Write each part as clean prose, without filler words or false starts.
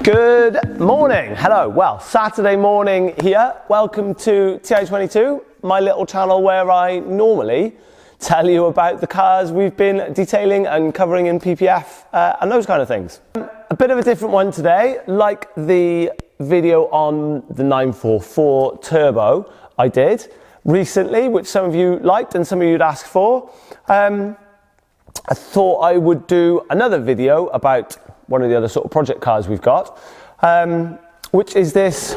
Good morning, hello, well, Saturday morning here. Welcome to TI22, my little channel where I normally tell you about the cars we've been detailing and covering in PPF and those kind of things. A bit of a different one today, like the video on the 944 Turbo I did recently, which some of you liked and some of you'd asked for. I thought I would do another video about one of the other sort of project cars we've got, which is this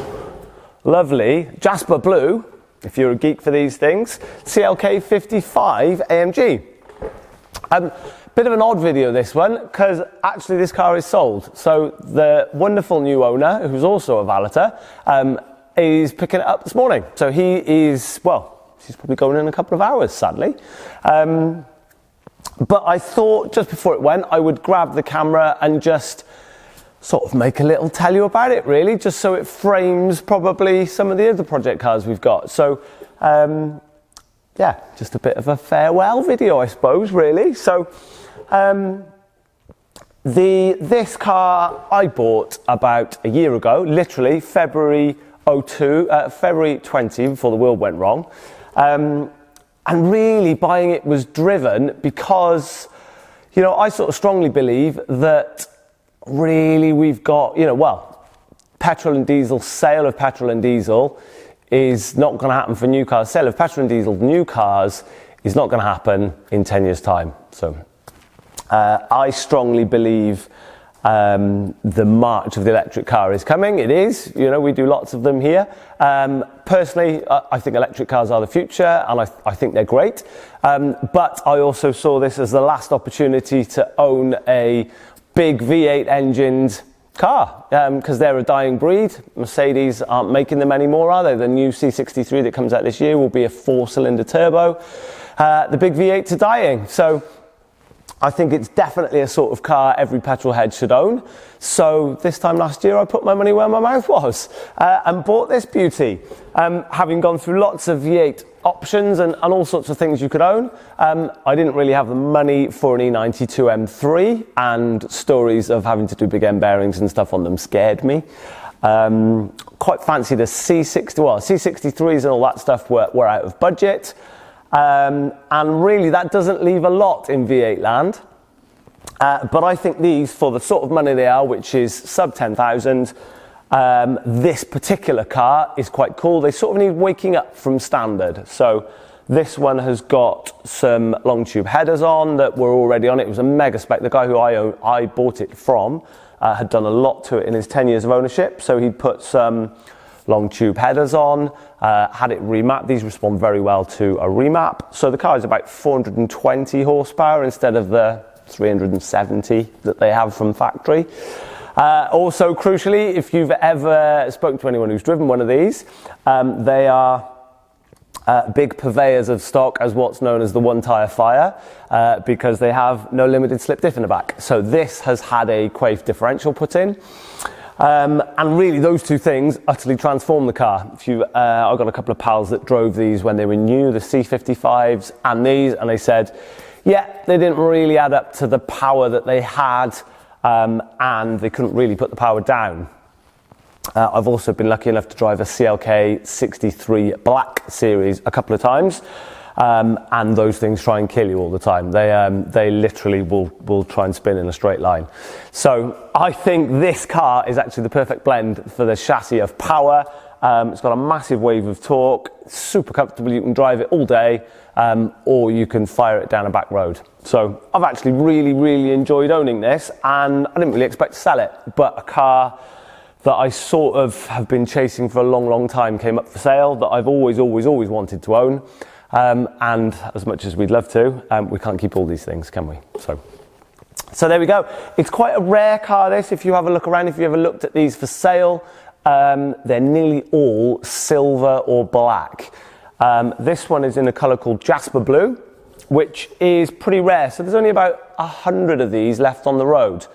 lovely Jasper Blue, if you're a geek for these things, CLK55 AMG. Bit of an odd video this one, because actually this car is sold. So the wonderful new owner, who's also a valeter, is picking it up this morning. So he is, well, he's probably going in a couple of hours, sadly. But I thought just before it went, I would grab the camera and just sort of make a little tell you about it, really, just so it frames probably some of the other project cars we've got. So, yeah, just a bit of a farewell video, I suppose, really. So, this car I bought about a year ago, literally February 20, before the world went wrong. And really buying it was driven because, you know, I sort of strongly believe that really we've got, you know, well, petrol and diesel, sale of petrol and diesel is not going to happen for new cars. Sale of petrol and diesel new cars is not going to happen in 10 years' time. So I strongly believe the march of the electric car is coming. It is, you know, we do lots of them here. Personally, I think electric cars are the future, and I think they're great. But I also saw this as the last opportunity to own a big V8 engined car, because they're a dying breed. Mercedes aren't making them anymore, are they? The new C63 that comes out this year will be a 4-cylinder turbo. The big V8s are dying. So I think it's definitely a sort of car every petrol head should own. So this time last year I put my money where my mouth was and bought this beauty. Having gone through lots of V8 options and all sorts of things you could own, I didn't really have the money for an E92 M3, and stories of having to do big end bearings and stuff on them scared me. Quite fancied a C60, well, C63s and all that stuff were out of budget. And really that doesn't leave a lot in V8 land, but I think these, for the sort of money they are, which is sub 10,000, this particular car is quite cool. They sort of need waking up from standard. So this one has got some long tube headers on that were already on it. It was a mega spec. The guy who I bought it from had done a lot to it in his 10 years of ownership, so he put some long tube headers on, had it remapped. These respond very well to a remap. So the car is about 420 horsepower instead of the 370 that they have from factory. Also, crucially, if you've ever spoken to anyone who's driven one of these, they are big purveyors of stock as what's known as the one tyre fire, because they have no limited slip diff in the back. So this has had a Quaife differential put in. And really those two things utterly transform the car. I've got a couple of pals that drove these when they were new, the C55s and these, and they said, yeah, they didn't really add up to the power that they had, and they couldn't really put the power down. I've also been lucky enough to drive a CLK63 Black series a couple of times. And those things try and kill you all the time. They literally will try and spin in a straight line. So I think this car is actually the perfect blend for the chassis of power. It's got a massive wave of torque, super comfortable. You can drive it all day, or you can fire it down a back road. So I've actually really enjoyed owning this, and I didn't really expect to sell it, but a car that I sort of have been chasing for a long time came up for sale, that I've always wanted to own. And as much as we'd love to, we can't keep all these things, can we? So there we go. It's quite a rare car, this. If you have a look around, if you ever looked at these for sale, they're nearly all silver or black. This one is in a colour called Jasper Blue, which is pretty rare. So there's only about 100 of these left on the road.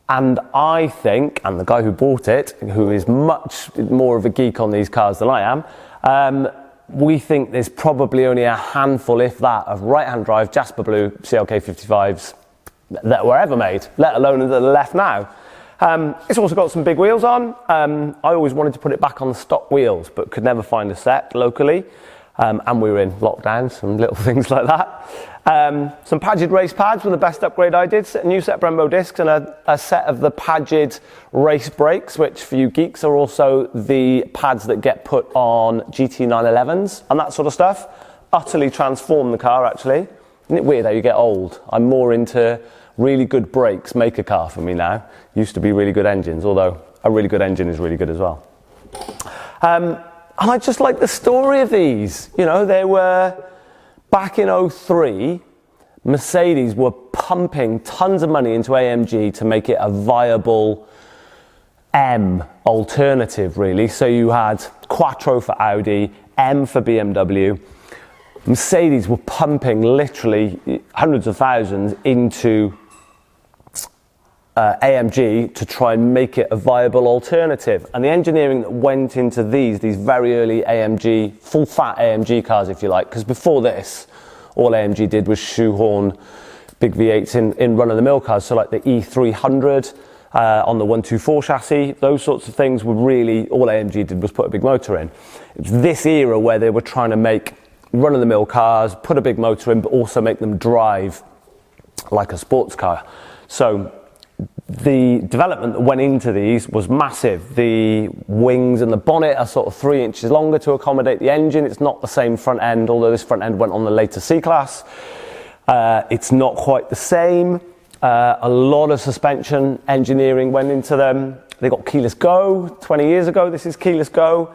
And I think, and the guy who bought it, who is much more of a geek on these cars than I am, we think there's probably only a handful, if that, of right-hand drive Jasper Blue CLK55s that were ever made, let alone that are left now. It's also got some big wheels on. I always wanted to put it back on the stock wheels, but could never find a set locally. And we were in lockdown, some little things like that. Some Padgett race pads were the best upgrade I did. A new set of Brembo discs and a set of the Padgett race brakes, which for you geeks are also the pads that get put on GT911s and that sort of stuff. Utterly transformed the car, actually. Isn't it weird how you get old? I'm more into really good brakes make a car for me now. Used to be really good engines, although a really good engine is really good as well. And I just like the story of these. You know, they were, back in 03, Mercedes were pumping tons of money into AMG to make it a viable M alternative, really. So you had Quattro for Audi, M for BMW. Mercedes were pumping literally hundreds of thousands into AMG to try and make it a viable alternative. And the engineering that went into these very early AMG, full fat AMG cars, if you like, because before this, all AMG did was shoehorn big V8s in run-of-the-mill cars. So like the E300 on the 124 chassis, those sorts of things were really, all AMG did was put a big motor in. It was this era where they were trying to make run-of-the-mill cars, put a big motor in, but also make them drive like a sports car. So the development that went into these was massive. The wings and the bonnet are sort of 3 inches longer to accommodate the engine. It's not the same front end, although this front end went on the later C-Class. It's not quite the same. A lot of suspension engineering went into them. They got keyless go 20 years ago. This is keyless go.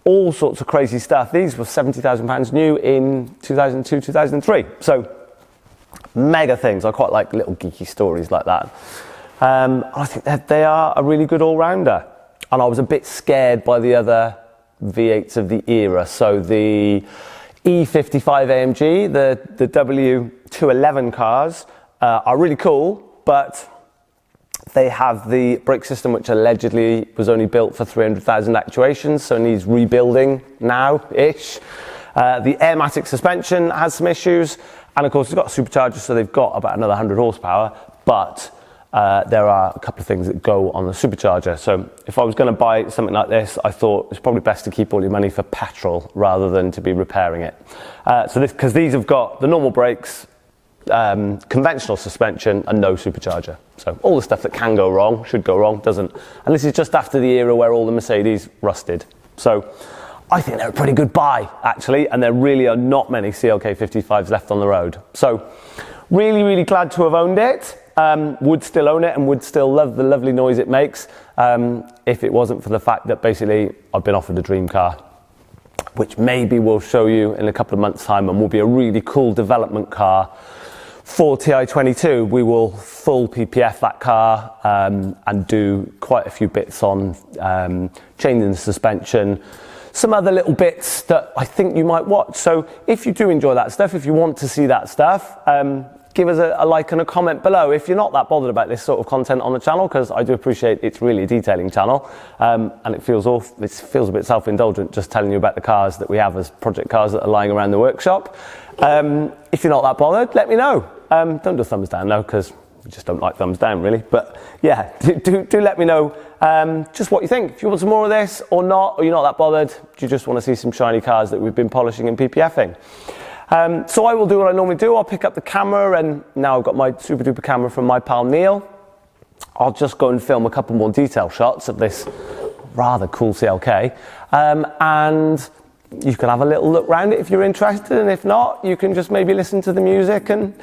All sorts of crazy stuff. These were £70,000 new in 2002, 2003. So mega things. I quite like little geeky stories like that. I think that they are a really good all-rounder. And I was a bit scared by the other V8s of the era. So the E55 AMG, the W211 cars are really cool, but they have the brake system, which allegedly was only built for 300,000 actuations, so needs rebuilding now-ish. The Airmatic suspension has some issues, and of course it's got a supercharger, so they've got about another 100 horsepower, but there are a couple of things that go on the supercharger. So if I was going to buy something like this, I thought it's probably best to keep all your money for petrol rather than to be repairing it. Because these have got the normal brakes, conventional suspension and no supercharger. So all the stuff that can go wrong, should go wrong, doesn't. And this is just after the era where all the Mercedes rusted. So I think they're a pretty good buy, actually, and there really are not many CLK55s left on the road. So really, really glad to have owned it. Would still own it and would still love the lovely noise it makes if it wasn't for the fact that basically I've been offered a dream car, which maybe we'll show you in a couple of months' time, and will be a really cool development car for TI22. We will full PPF that car and do quite a few bits on changing the suspension, some other little bits that I think you might watch. So if you do enjoy that stuff, if you want to see that stuff, give us a like and a comment below. If you're not that bothered about this sort of content on the channel, because I do appreciate it's really a detailing channel, and it feels a bit self-indulgent just telling you about the cars that we have as project cars that are lying around the workshop. If you're not that bothered, let me know. Don't do thumbs down though, because we just don't like thumbs down really. But yeah, do let me know just what you think. If you want some more of this or not, or you're not that bothered, do you just want to see some shiny cars that we've been polishing and PPFing? So I will do what I normally do. I'll pick up the camera, and now I've got my super duper camera from my pal Neil. I'll just go and film a couple more detail shots of this rather cool CLK, and you can have a little look around it if you're interested, and if not, you can just maybe listen to the music and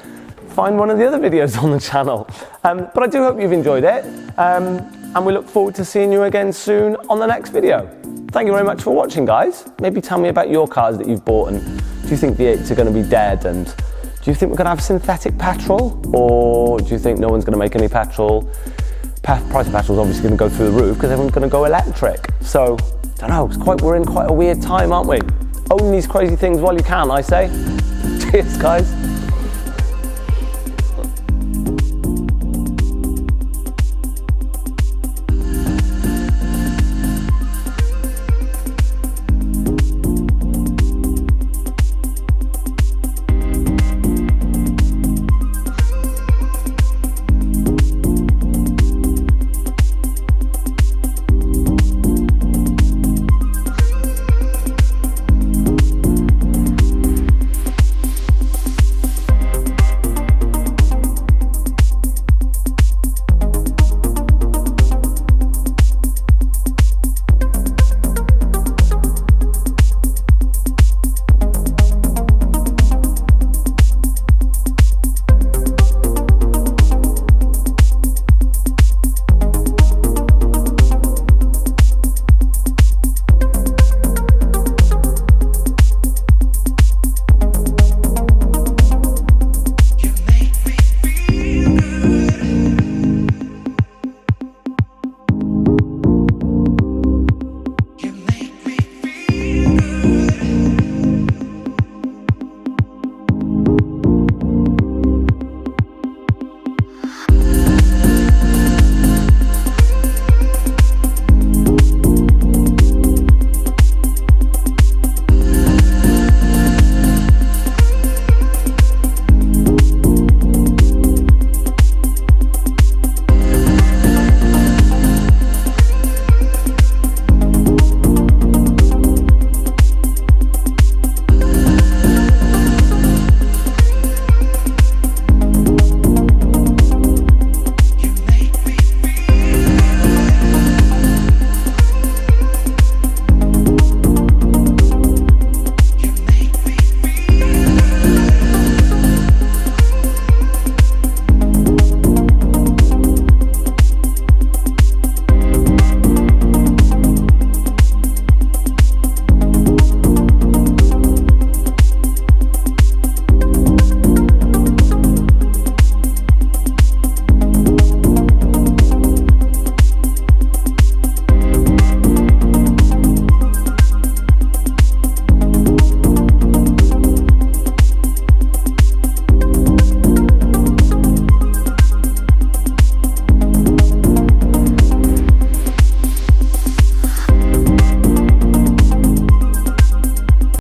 find one of the other videos on the channel. But I do hope you've enjoyed it, and we look forward to seeing you again soon on the next video. Thank you very much for watching, guys. Maybe tell me about your cars that you've bought, and do you think V8s are going to be dead, and do you think we're going to have synthetic petrol, or do you think no one's going to make any petrol? Price of petrol is obviously going to go through the roof because everyone's going to go electric. So, I don't know, we're in quite a weird time, aren't we? Own these crazy things while you can, I say. Cheers, guys.